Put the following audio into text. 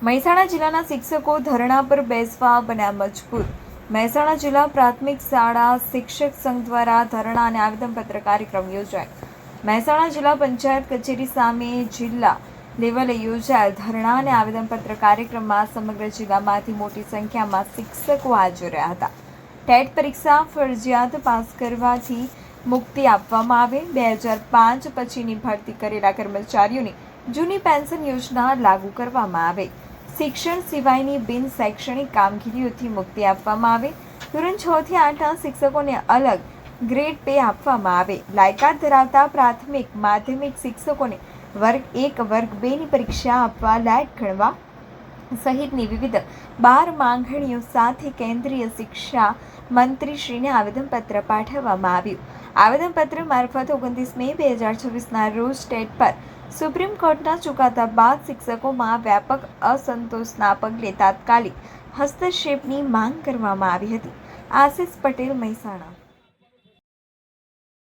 મહેસાણા જિલ્લાના શિક્ષકો ધરણા પર બેસવા બન્યા મજબૂર। મહેસાણા જિલ્લા પ્રાથમિક શાળા શિક્ષક સંઘ દ્વારા ધરણા અને આવેદનપત્ર કાર્યક્રમ યોજાયો। મહેસાણા જિલ્લા પંચાયત કચેરી સામે જિલ્લા લેવલે યોજાયેલ ધરણા અને આવેદનપત્ર કાર્યક્રમમાં સમગ્ર જિલ્લામાંથી મોટી સંખ્યામાં શિક્ષકો હાજર રહ્યા હતા। ટેટ પરીક્ષા ફરજિયાત પાસ કરવાથી મુક્તિ આપવામાં આવે। 2005 પછીની ભરતી કરેલા કર્મચારીઓની જૂની પેન્શન યોજના લાગુ કરવામાં આવે। શિક્ષણ સિવાયની બિન શૈક્ષણિક કામગીરીઓથી મુક્તિ આપવામાં આવે। ધોરણ 6 થી 8ના શિક્ષકોને અલગ ગ્રેડ પે આપવામાં આવે। લાયકાત ધરાવતા પ્રાથમિક માધ્યમિક શિક્ષકોને વર્ગ 1 વર્ગ 2ની પરીક્ષા આપવા લાયક ગણવા સહિતની વિવિધ 12 માંગણીઓ સાથે કેન્દ્રીય શિક્ષા મંત્રીશ્રીને આવેદનપત્ર પાઠવવામાં આવ્યું। આવેદનપત્ર મારફત 29 મે 2026ના રોજ ટેટ પર સુપ્રીમ કોર્ટના ચુકાદા બાદ શિક્ષકોમાં વ્યાપક અસંતોષના પગલે તાત્કાલિક હસ્તક્ષેપની માંગ કરવામાં આવી હતી। આશિષ પટેલ, મહેસાણા।